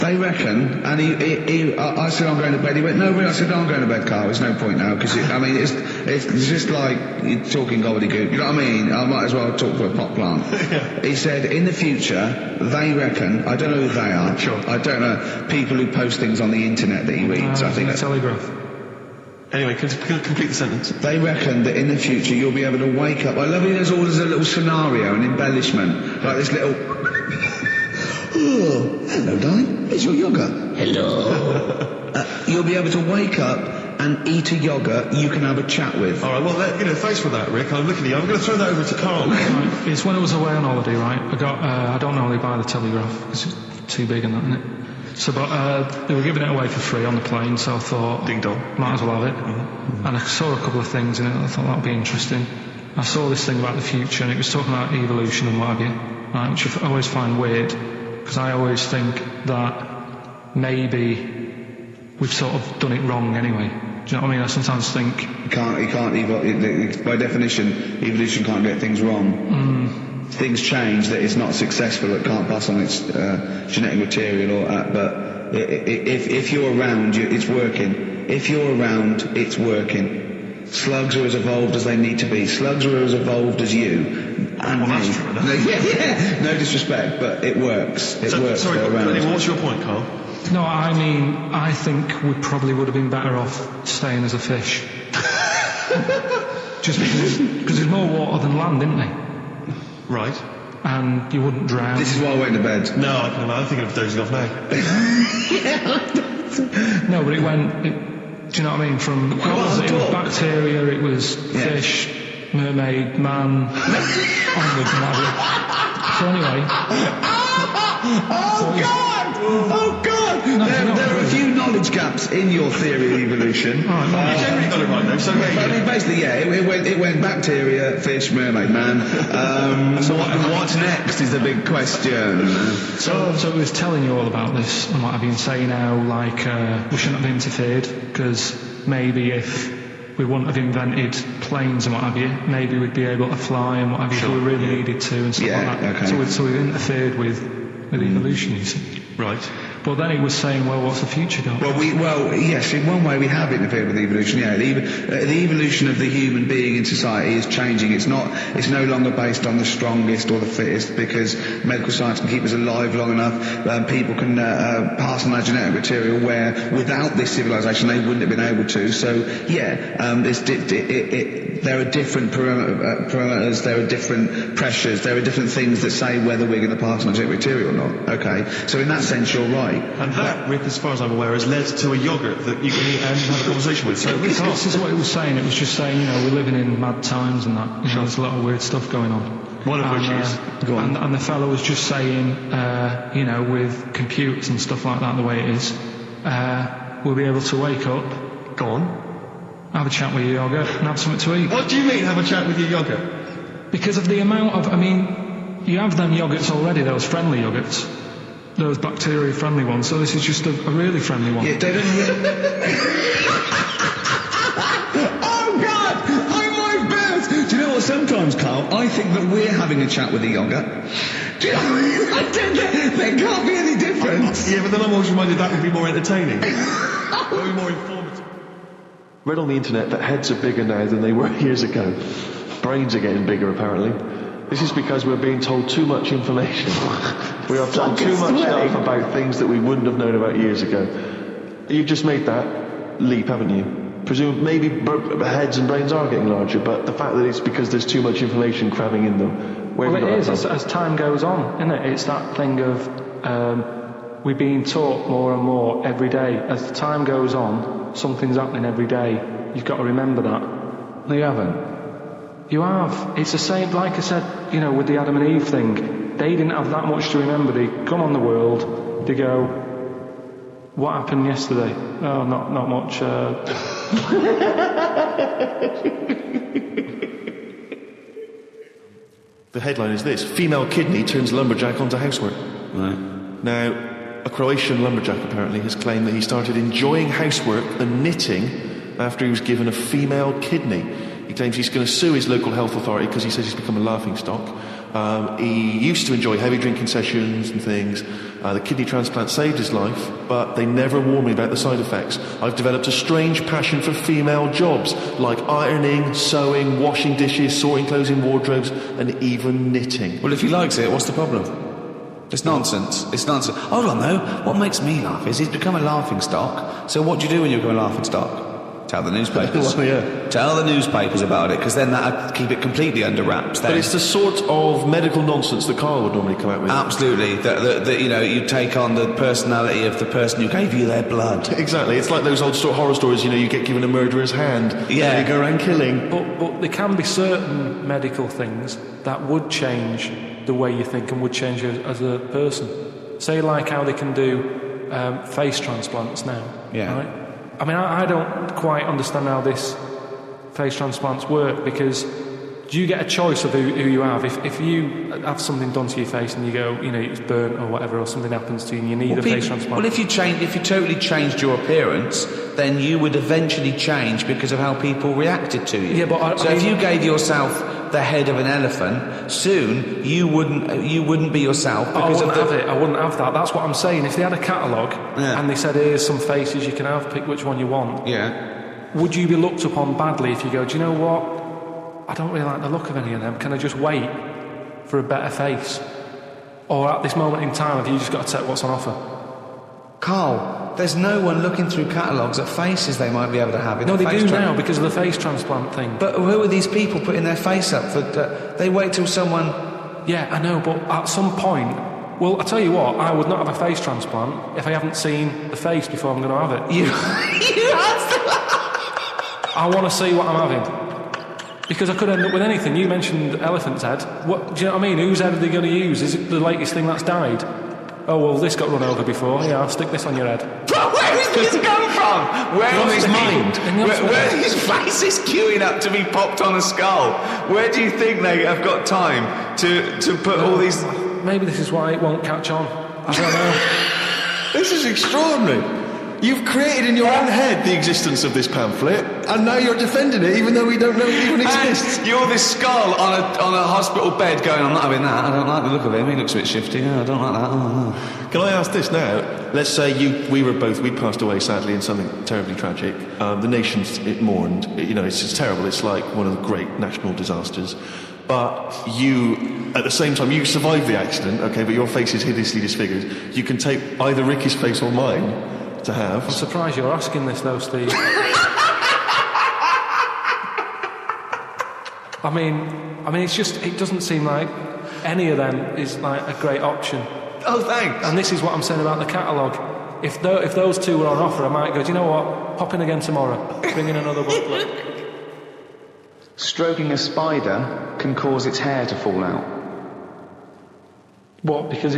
They reckon, and I said I'm going to bed. He went, no, really? I said, no, I'm going to bed, Carl. There's no point now because it's just like you're talking gobbledygook. You know what I mean? I might as well talk to a pot plant. Yeah. He said, in the future, they reckon. I don't know who they are. Sure. I don't know people who post things on the internet that he reads. I think the Telegraph. Anyway, complete the sentence. They reckon that in the future you'll be able to wake up. I love it. There's always a little scenario, an embellishment, like this little. Oh, hello, darling. Here's your yogurt. Hello. You'll be able to wake up and eat a yogurt you can have a chat with. All right, well, thanks for that, Rick. I'm looking at you. I'm going to throw that over to Karl. Right, it's when I was away on holiday, right? I don't normally buy the Telegraph because it's too big and that, isn't it? So, but they were giving it away for free on the plane, so I thought, ding dong, might as well have it. Mm-hmm. And I saw a couple of things in it. I thought that'd be interesting. I saw this thing about the future, and it was talking about evolution and what have you, right? Which I always find weird. Because I always think that maybe we've sort of done it wrong anyway. Do you know what I mean? I sometimes think... You can't by definition, evolution can't get things wrong. Things change, that it's not successful, it can't pass on its genetic material or that, but if you're around, it's working. If you're around, it's working. Slugs are as evolved as they need to be. Slugs are as evolved as you. And me. That's true, yeah. No disrespect, but it works. It works. Sorry, around. what's your point, Karl? No, I mean, I think we probably would have been better off staying as a fish. Just because there's more water than land, isn't there? Right. And you wouldn't drown. This is why I went to bed. No, I'm thinking of dozing off now. No, but do you know what I mean? From what was it? It was bacteria, it was fish, mermaid, man, onwards and that. So anyway. Oh God! No, there are a few knowledge gaps in your theory of evolution. You generally got it right though. So I mean, basically, yeah, it went bacteria, fish, mermaid, man. So what's next is the big question. So it was telling you all about this and what have you, and saying how we shouldn't have interfered because maybe if we wouldn't have invented planes and what have you, maybe we'd be able to fly and what have you if we really needed to and stuff like that. Okay. So we've interfered with evolution, you see. Right. But then he was saying, well, what's the future got? Well, yes, in one way we have interfered with evolution. Yeah, the evolution of the human being in society is changing. It's no longer based on the strongest or the fittest because medical science can keep us alive long enough. People can pass on our genetic material where without this civilization they wouldn't have been able to. So yeah, there are different parameters, there are different pressures, there are different things that say whether we're going to pass on genetic material or not. Okay, so in that sense you're right. And that, Rick, as far as I'm aware, has led to a yogurt that you can eat and have a conversation with. So this is what it was saying. It was just saying, we're living in mad times and that. There's a lot of weird stuff going on. One of which is... Go on. And the fellow was just saying, with computers and stuff like that, the way it is, we'll be able to wake up. Go on. Have a chat with your yogurt and have something to eat. What do you mean, have a chat with your yogurt? Because of the amount of... you have them yogurts already, those friendly yogurts. Those bacteria-friendly ones, so this is just a really friendly one. Yeah, David. Oh God! I'm my best. Do you know what? Sometimes, Carl, I think that we're having a chat with the yogurt. Do you know? There can't be any difference. Yeah, but then I'm always reminded that would be more entertaining. That would be more informative. Read on the internet that heads are bigger now than they were years ago. Brains are getting bigger, apparently. This is because we're being told too much information. We are told too much stuff about things that we wouldn't have known about years ago. You've just made that leap, haven't you? Presume maybe heads and brains are getting larger, but the fact that it's because there's too much information cramming in them. Well, it is as time goes on, isn't it? It's that thing of we're being taught more and more every day. As the time goes on, something's happening every day. You've got to remember that. No, you haven't. You have. It's the same, like I said, with the Adam and Eve thing. They didn't have that much to remember. They come on the world, they go, what happened yesterday? Oh, not much. The headline is this: female kidney turns lumberjack onto housework. Right. Now, a Croatian lumberjack apparently has claimed that he started enjoying housework and knitting after he was given a female kidney. He claims he's going to sue his local health authority because he says he's become a laughingstock. He used to enjoy heavy drinking sessions and things. The kidney transplant saved his life, but they never warned me about the side effects. I've developed a strange passion for female jobs, like ironing, sewing, washing dishes, sorting clothes in wardrobes, and even knitting. Well, if he likes it, what's the problem? It's nonsense. It's nonsense. Hold on, though. What makes me laugh is he's become a laughing stock. So what do you do when you become a laughing stock? Tell the newspapers. Well, yeah. Tell the newspapers about it, because then that'd keep it completely under wraps. But it's the sort of medical nonsense that Karl would normally come out with. Absolutely. That you know, you take on the personality of the person who gave you their blood. Exactly. It's like those old horror stories, you know, you get given a murderer's hand, yeah, and you go around killing. But there can be certain medical things that would change the way you think and would change you as a person. Say like how they can do face transplants now. Yeah. Right? I mean, I don't quite understand how this face transplants work, because do you get a choice of who you have? If you have something done to your face and you go, you know, it's burnt or whatever, or something happens to you and you need a face transplant. Well, if you totally changed your appearance, then you would eventually change because of how people reacted to you. Yeah, but if you gave yourself the head of an elephant, soon you wouldn't be yourself because I wouldn't have that. That's what I'm saying. If they had a catalogue and they said, here's some faces you can have, pick which one you want. Yeah. Would you be looked upon badly if you go, do you know what? I don't really like the look of any of them. Can I just wait for a better face? Or at this moment in time, have you just got to take what's on offer? Karl, there's no one looking through catalogues at faces they might be able to have. No, they do now because of the face transplant thing. But who are these people putting their face up for? They wait till someone... Yeah, I know, but at some point... Well, I tell you what, I would not have a face transplant if I haven't seen the face before I'm going to have it. You have to... I want to see what I'm having. Because I could end up with anything. You mentioned elephant's head. What, do you know what I mean? Whose head are they going to use? Is it the latest thing that's died? Oh, well, this got run over before. Yeah, I'll stick this on your head. Where is this come from? Where on his mind? Where his face is queuing up to be popped on a skull? Where do you think they have got time to put all these... Maybe this is why it won't catch on. I don't know. This is extraordinary. You've created in your own head the existence of this pamphlet, and now you're defending it, even though we don't know it even exists. And you're this skull on a hospital bed going, I'm not having that. I don't like the look of him. He looks a bit shifty. I don't like that. Oh. Can I ask this now? Let's say we passed away sadly in something terribly tragic. The nation's mourned. It's terrible. It's like one of the great national disasters. But you, at the same time, you survived the accident, okay, but your face is hideously disfigured. You can take either Ricky's face or mine to have. I'm surprised you're asking this though, Steve. I mean, it's just, it doesn't seem like any of them is like a great option. Oh, thanks. And this is what I'm saying about the catalogue. If those two were on offer, I might go, do you know what? Pop in again tomorrow. Bring in another booklet. Stroking a spider can cause its hair to fall out. What? Because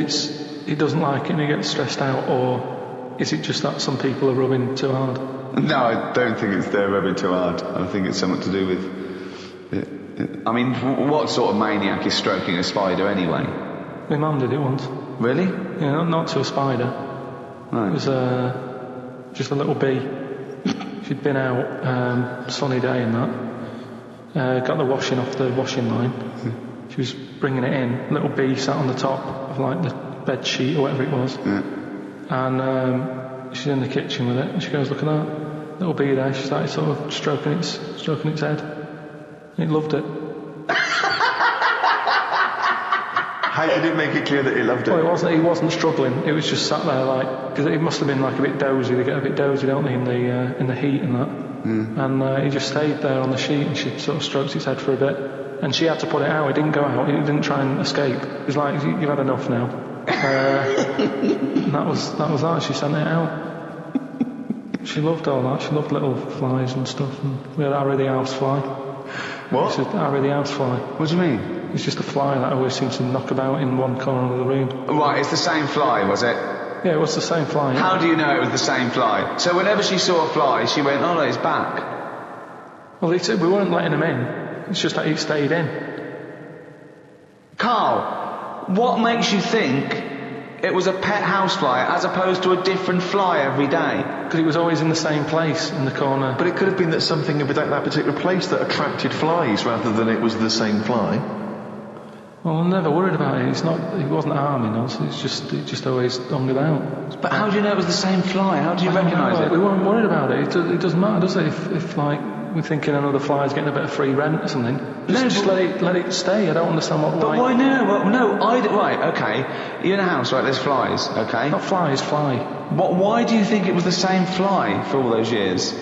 he doesn't like it and he gets stressed out, or is it just that some people are rubbing too hard? No, I don't think it's they're rubbing too hard. I think it's something to do with... I mean, what sort of maniac is stroking a spider anyway? My mum did it once. Really? Yeah, not to a spider. Right. It was just a little bee. She'd been out, sunny day and that. Got the washing off the washing line. She was bringing it in. Little bee sat on the top of like the bed sheet or whatever it was. Yeah. And she's in the kitchen with it, and she goes, look at that little bee there. She started sort of stroking its head. And it loved it. How did it make it clear that he loved it? Well, he wasn't struggling. It was just sat there like, because it must have been like a bit dozy. They get a bit dozy, don't they, in the heat and that. And he just stayed there on the sheet, and she sort of stroked its head for a bit. And she had to put it out. It didn't go out. It didn't try and escape. It was like, you've had enough now. And that was that. She sent it out. She loved all that. She loved little flies and stuff. And we had Harry the housefly. What? Harry the housefly. What do you mean? It's just a fly that always seems to knock about in one corner of the room. Right, it's the same fly, was it? Yeah, it was the same fly. How do you know it was the same fly? So whenever she saw a fly, she went, oh no, it's back. Well, we weren't letting him in. It's just that he stayed in. Karl, what makes you think it was a pet housefly as opposed to a different fly every day? Because it was always in the same place, in the corner. But it could have been that something about that particular place that attracted flies rather than it was the same fly. Well, I'm never worried about it. He wasn't harming us. It just always hung about. But how do you know it was the same fly? How do you recognise it? We weren't worried about it. It doesn't matter, does it? If like we're thinking another fly's getting a bit of free rent or something, just let it stay. I don't understand what. But why no? Well, no, right, okay. You're in a house, right? There's flies, okay. Not flies, fly. Why do you think it was the same fly for all those years?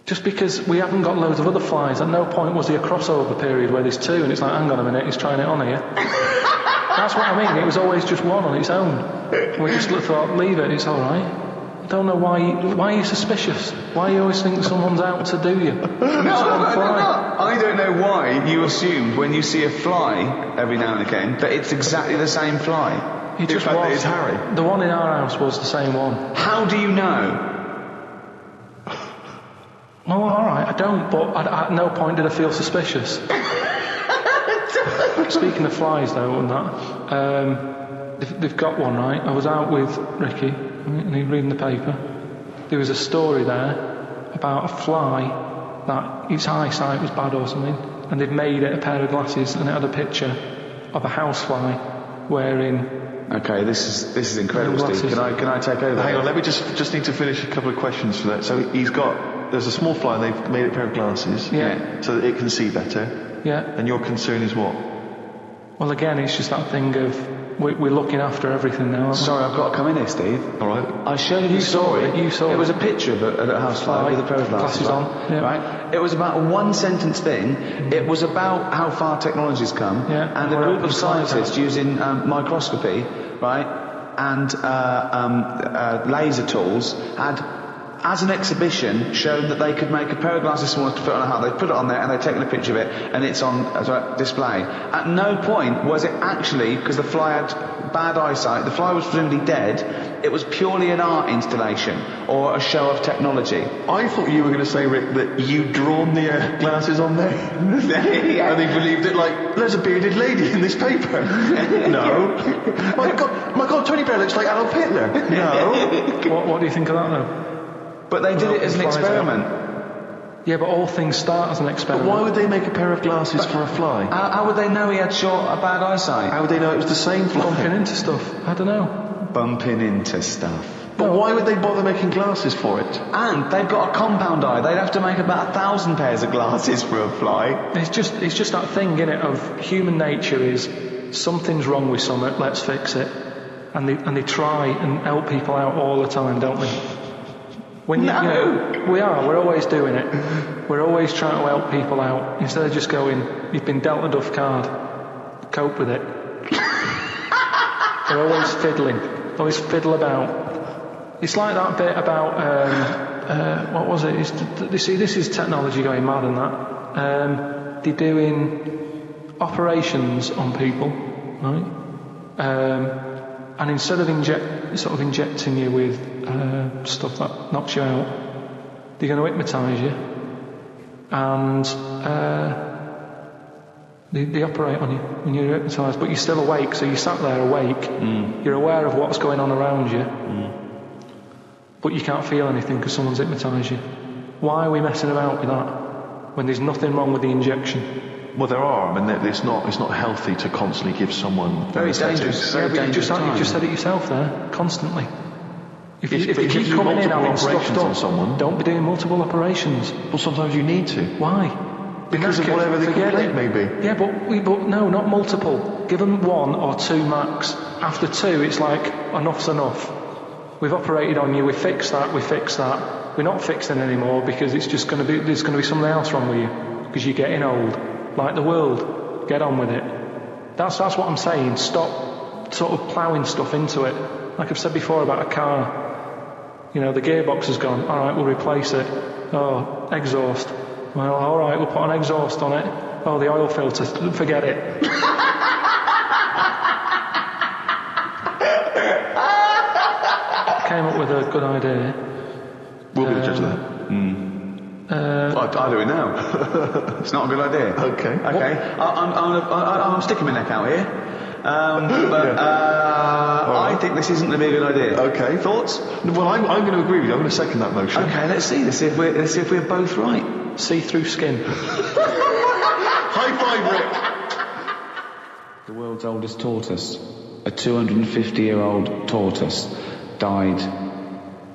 Just because we haven't got loads of other flies. At no point was there a crossover period where there's two and it's like, hang on a minute, he's trying it on here. That's what I mean. It was always just one on its own. We just thought, leave it, it's alright. I don't know why are you suspicious? Why you always think someone's out to do you? No, I don't know why you assumed when you see a fly every now and again that it's exactly the same fly. It just was. It's Harry. The one in our house was the same one. How do you know? Oh, alright, I don't, but at no point did I feel suspicious. Speaking of flies though and that, they've got one, right? I was out with Ricky and he was reading the paper. There was a story there about a fly that its eyesight was bad or something, and they'd made it a pair of glasses and it had a picture of a housefly wearing... Okay, this is incredible, Steve. Can I take over? Hang on, let me just need to finish a couple of questions for that. So there's a small fly and they've made it a pair of glasses. Yeah. So that it can see better. Yeah. And your concern is what? Well, again, it's just that thing of we're looking after everything now. Sorry, I've got to come in here, Steve. All right. I showed you the story. You saw it. It was a picture of a housefly with a pair of glasses on. Yeah. Right. It was about a one-sentence thing. It was about how far technology's come, and a group of scientists using microscopy, right, and laser tools had, as an exhibition, shown that they could make a pair of glasses small enough to fit on a hat. They put it on there and they'd taken a picture of it and it's on display. At no point was it actually, because the fly had bad eyesight, the fly was presumably dead, it was purely an art installation or a show of technology. I thought you were going to say, Rick, that you'd drawn the glasses on there. Yeah. And they believed it like, there's a bearded lady in this paper. No. My God, Tony Blair looks like Adolf Hitler. No. What do you think of that though? But they did it as an experiment. Yeah, but all things start as an experiment. But why would they make a pair of glasses for a fly? How would they know he had bad eyesight? How would they know it was the same fly? Bumping into stuff. I don't know. Bumping into stuff. But why would they bother making glasses for it? And they've got a compound eye. They'd have to make about 1,000 pairs of glasses for a fly. It's just that thing, innit, of human nature is something's wrong with something, let's fix it. And they try and help people out all the time, don't they? We're always doing it. We're always trying to help people out instead of just going, you've been dealt a duff card, cope with it. They're always fiddle about. It's like that bit about what was it? This is technology going mad and that. They're doing operations on people, right? And instead of injecting you with stuff that knocks you out, they're going to hypnotise you, and they operate on you when you're hypnotised, but you're still awake, so you sat there awake, you're aware of what's going on around you, but you can't feel anything because someone's hypnotised you. Why are we messing about with that when there's nothing wrong with the injection? Well, there are. I mean, it's not healthy to constantly give someone... Very dangerous. Yeah, but you just said it yourself there, constantly. If you keep coming in having stuffed up, someone, don't be doing multiple operations. Well, sometimes you need to. Why? Because of whatever the complaint may be. Yeah, but no, not multiple. Give them 1 or 2 max. After 2, it's like, enough's enough. We've operated on you, we fixed that. We're not fixing anymore because it's just there's going to be something else wrong with you because you're getting old. Like the world, get on with it. That's what I'm saying. Stop sort of ploughing stuff into it. Like I've said before about a car. You know, the gearbox has gone. All right, we'll replace it. Oh, exhaust. Well, all right, we'll put an exhaust on it. Oh, the oil filter. Forget it. Came up with a good idea. We'll be the judge of that. I'll do it now. It's not a good idea. Okay. I'm sticking my neck out here. I think this isn't going to be a good idea. Okay. Thoughts? Well, I'm going to agree with you. I'm going to second that motion. Okay, let's see if we're both right. See-through skin. High five, Rick. The world's oldest tortoise, a 250-year-old tortoise, died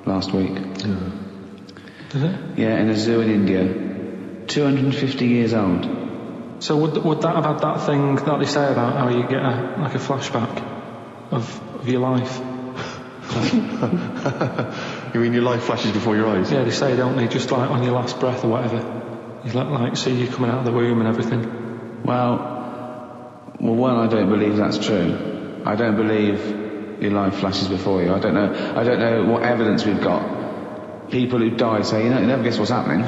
last week. Did it? Yeah, in a zoo in India. 250 years old. So would that have had that thing that they say about how you get a flashback of your life? You mean your life flashes before your eyes? Yeah, they say, don't they? Just like on your last breath or whatever. You like see you coming out of the womb and everything. Well, one, I don't believe that's true. I don't believe your life flashes before you. I don't know what evidence we've got. People who die say, you never guess what's happening.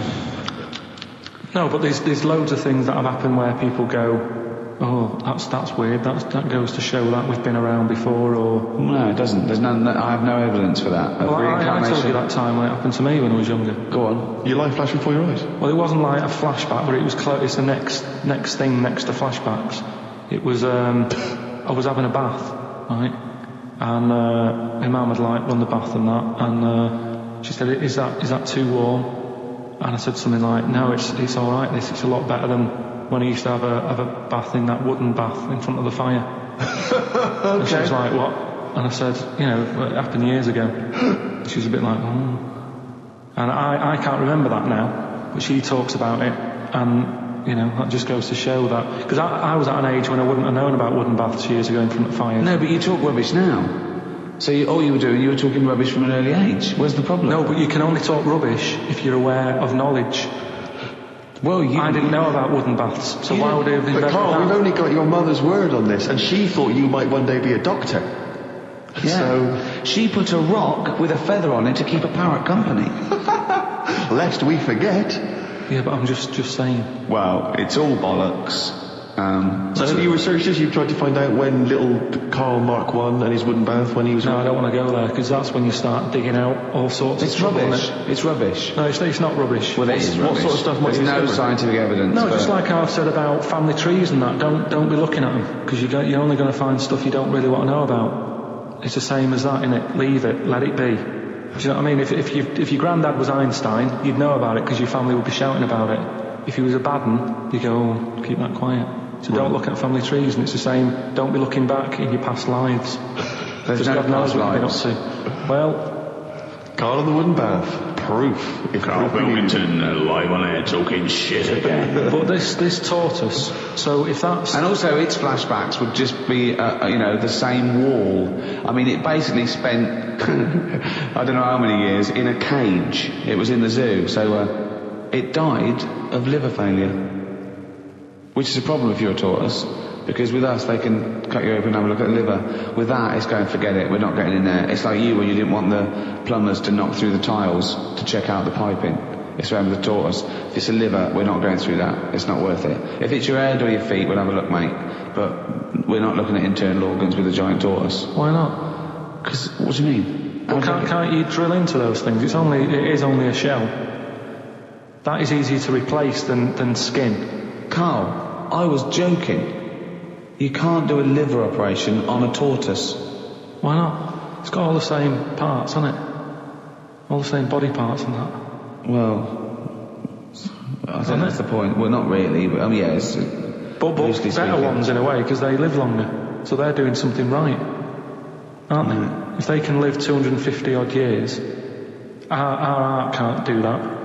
No, but there's loads of things that have happened where people go, oh, that's weird. That goes to show that we've been around before, or... No, it doesn't. There's none. I have no evidence for that. Well, I told you that time when it happened to me when I was younger. Go on. Your life flashed before your eyes? Well, it wasn't like a flashback, but it was it's the next thing next to flashbacks. It was, I was having a bath, right? And my mum had run the bath and that, and she said, is that too warm? And I said something like, no, it's all right. It's a lot better than when I used to have a bath in that wooden bath in front of the fire. Okay. And she was like, what? And I said, it happened years ago. She was a bit like, oh. And I can't remember that now, but she talks about it, and that just goes to show that, because I was at an age when I wouldn't have known about wooden baths years ago in front of fires. No, but you talk rubbish now. So all you were doing, you were talking rubbish from an early age. Where's the problem? No, but you can only talk rubbish if you're aware of knowledge. Well, I didn't know about wooden baths, so why would I have invented But Karl, that? we've only got your mother's word on this, and she thought you might one day be a doctor. Yeah. So she put a rock with a feather on it to keep a parrot company. Lest we forget. Yeah, but I'm just saying. Well, it's all bollocks. So have you researched this? You've tried to find out when little Karl Mark I and his wooden bath, when he was... No, I don't want to go there, because that's when you start digging out all sorts of stuff. It's rubbish. No, it's not rubbish. Well, it is rubbish. What sort of stuff might There's no scientific evidence. No, just like I've said about family trees and that, don't be looking at them, because you're only going to find stuff you don't really want to know about. It's the same as that, innit? Leave it, let it be. Do you know what I mean? If your granddad was Einstein, you'd know about it because your family would be shouting about it. If he was a bad one, you'd go, oh, keep that quiet. So don't look at family trees, and it's the same, don't be looking back in your past lives. There's no God knows past what you've lives. been up to. Well... Karl and the wooden bath. Proof. Karl Pilkington live on air talking shit again. But this tortoise, so if that's... And also its flashbacks would just be, the same wall. I mean, it basically spent, I don't know how many years, in a cage. It was in the zoo, so it died of liver failure. Which is a problem if you're a tortoise, because with us they can cut you open and have a look at the liver. With that, it's going, forget it, we're not getting in there. It's like you when you didn't want the plumbers to knock through the tiles to check out the piping. It's around with the tortoise. If it's a liver, we're not going through that. It's not worth it. If it's your head or your feet, we'll have a look, mate. But we're not looking at internal organs with a giant tortoise. Why not? Because, what do you mean? Well, can't you drill into those things? It is only a shell. That is easier to replace than skin. Karl, I was joking. You can't do a liver operation on a tortoise. Why not? It's got all the same parts, hasn't it? All the same body parts and that. Well, I think that's the point. Well, not really, but yeah, it's... But better ones in a way, because they live longer. So they're doing something right, aren't they? If they can live 250 odd years, our art can't do that.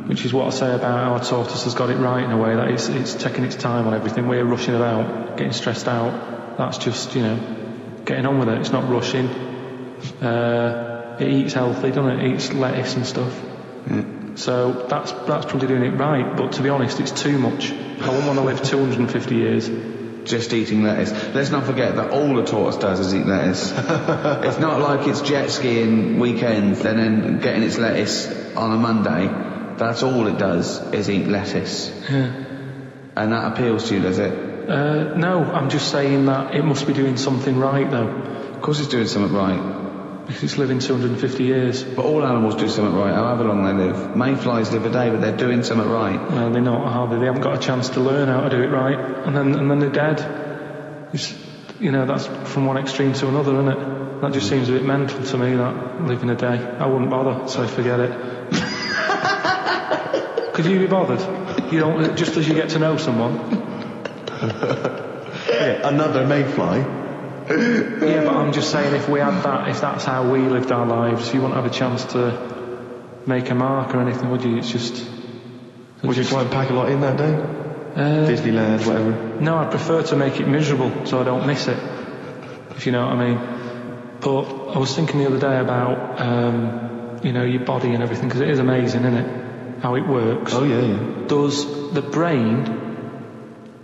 Which is what I say about our tortoise has got it right in a way, that it's taking its time on everything. We're rushing about, getting stressed out. That's just, getting on with it. It's not rushing. It eats healthy, doesn't it? It eats lettuce and stuff. Yeah. So that's probably doing it right, but to be honest, it's too much. I wouldn't want to live 250 years. Just eating lettuce. Let's not forget that all a tortoise does is eat lettuce. It's not like it's jet skiing weekends and then getting its lettuce on a Monday. That's all it does, is eat lettuce. Yeah. And that appeals to you, does it? No, I'm just saying that it must be doing something right, though. Of course it's doing something right. Because it's living 250 years. But all animals do something right, however long they live. Mayflies live a day, but they're doing something right. Well, they're not, are they? They haven't got a chance to learn how to do it right. And then they're dead. It's, that's from one extreme to another, isn't it? That just seems a bit mental to me, that, living a day. I wouldn't bother, so forget it. Could you be bothered? You don't, just as you get to know someone. Okay, another mayfly. Yeah, but I'm just saying, if we had that, if that's how we lived our lives, you wouldn't have a chance to make a mark or anything, would you? It's just... Would you try and pack a lot in that day? Disneyland, whatever? No, I'd prefer to make it miserable so I don't miss it, if you know what I mean. But I was thinking the other day about, your body and everything, because it is amazing, isn't it? How it works. Oh, yeah. Does the brain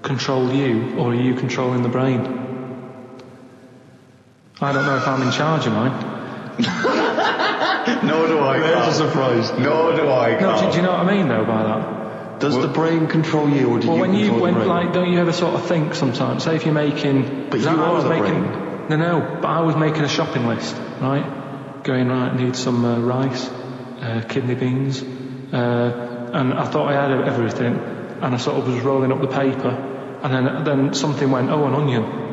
control you, or are you controlling the brain? I don't know if I'm in charge of mine. Nor do I. There's a surprise. Nor do I. No, do you know what I mean, though, by that? Does the brain control you, or do you control the brain? Don't you ever sort of think sometimes, say if you're making... But you are the brain. No, but I was making a shopping list, right? Going, right, need some rice, kidney beans, and I thought I had everything, and I sort of was rolling up the paper, and then something went, oh, an onion.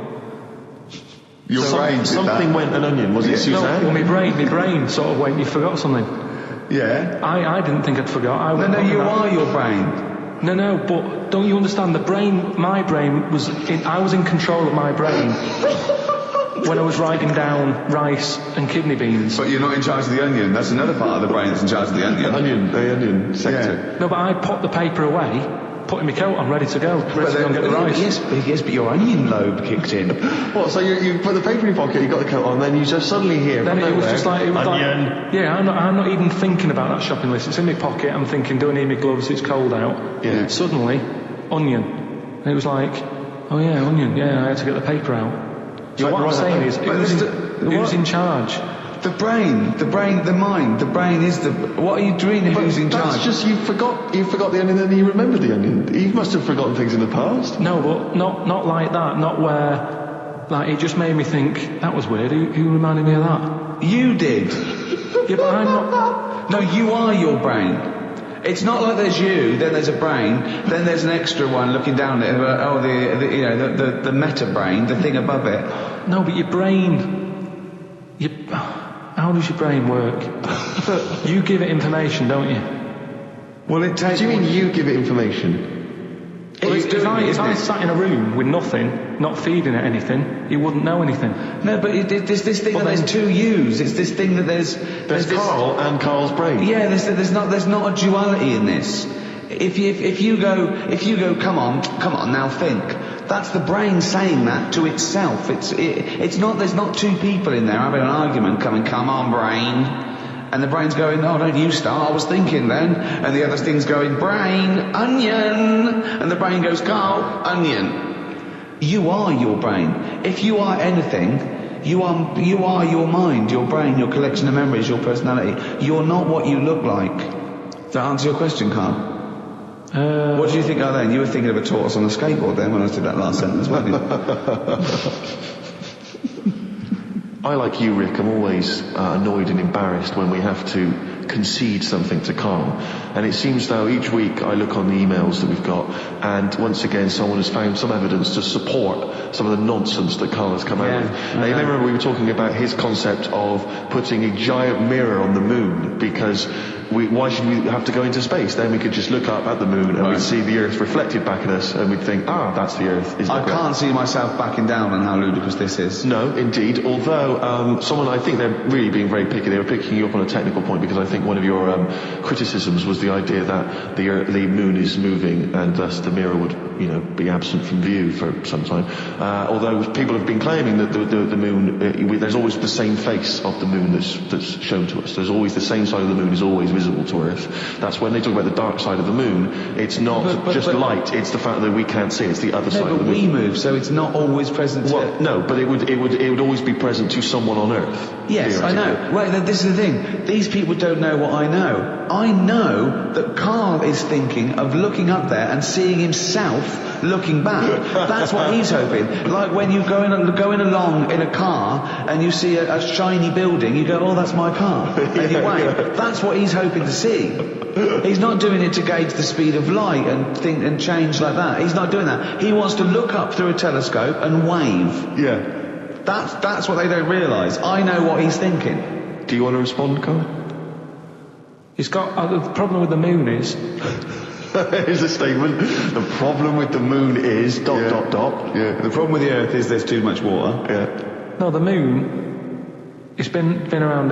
Your brain did something that. went an onion, was it Suzanne? No, my brain sort of went, you forgot something. Yeah. I didn't think I'd forgot. No, you are your brain. No, but don't you understand? My brain was I was in control of my brain when I was writing down rice and kidney beans. But you're not in charge of the onion. That's another part of the brain that's in charge of the onion. The onion sector. Yeah. No, but I put the paper away, putting my coat on, ready to go and get the rice. Yes, but your onion lobe kicked in. What, so you put the paper in your pocket, you got the coat on, then you just suddenly hear... Then it was just like... onion. I'm not even thinking about that shopping list. It's in my pocket, I'm thinking, do I need my gloves, it's cold out. Yeah. Suddenly, onion. And it was like, oh yeah, onion, yeah, I had to get the paper out. So what I'm saying is, who's in charge? The brain, the mind, the brain is the... What are you doing? Who's in charge? That's just, you forgot the onion and then you remembered the onion. You must have forgotten things in the past. No, but not like that, not where... Like, it just made me think, that was weird, who reminded me of that? You did. Yeah, but I'm not... No, you are your brain. It's not like there's you, then there's a brain, then there's an extra one looking down at it, the meta brain, the thing above it. No, but your brain... How does your brain work? You give it information, don't you? Well, it takes... Do you mean you give it information? If I sat in a room with nothing, not feeding it anything, you wouldn't know anything. No, but there's this thing that there's two yous. It's this thing that there's Carl and Carl's brain. Yeah, there's not a duality in this. If you go, come on, now think. That's the brain saying that to itself. It's not. There's not two people in there having an argument. Come on, brain. And the brain's going, oh, don't you start, I was thinking then. And the other thing's going, brain, onion. And the brain goes, Carl, onion. You are your brain. If you are anything, you are your mind, your brain, your collection of memories, your personality. You're not what you look like. Does that answer your question, Carl? What do you think of then? You were thinking of a tortoise on a skateboard then when I did that last sentence, weren't you? I, like you, Rick, I'm always annoyed and embarrassed when we have to concede something to Carl. And it seems though each week I look on the emails that we've got, and once again someone has found some evidence to support some of the nonsense that Carl has come out with. Now, you may remember we were talking about his concept of putting a giant mirror on the moon, because why should we have to go into space? Then we could just look up at the moon and we'd see the Earth reflected back at us, and we'd think, that's the Earth. I can't see myself backing down on how ludicrous this is. No, indeed. Although someone, I think they're really being very picky. They were picking you up on a technical point, because I think one of your criticisms was the idea that the moon is moving and thus the mirror would, be absent from view for some time. Although people have been claiming that the moon, there's always the same face of the moon that's shown to us. There's always the same side of the moon is always visible to Earth. That's when they talk about the dark side of the moon. It's not just light. It's the fact that we can't see. It's the other side of the moon. No, but we move, so it's not always present. No, but it would always be present to someone on Earth. Yes, I know. Well, this is the thing. These people don't know what I know. I know that Carl is thinking of looking up there and seeing himself looking back. That's what he's hoping. Like when you're going along in a car and you see a shiny building, you go, oh, that's my car. And you wave. That's what he's hoping to see. He's not doing it to gauge the speed of light and think and change like that. He's not doing that. He wants to look up through a telescope and wave. Yeah. That's what they don't realise. I know what he's thinking. Do you want to respond, Carl? He's got... the problem with the moon is... Here's a statement. The problem with the moon is ... Yeah. The problem with the Earth is there's too much water. Yeah. No, the moon, it's been around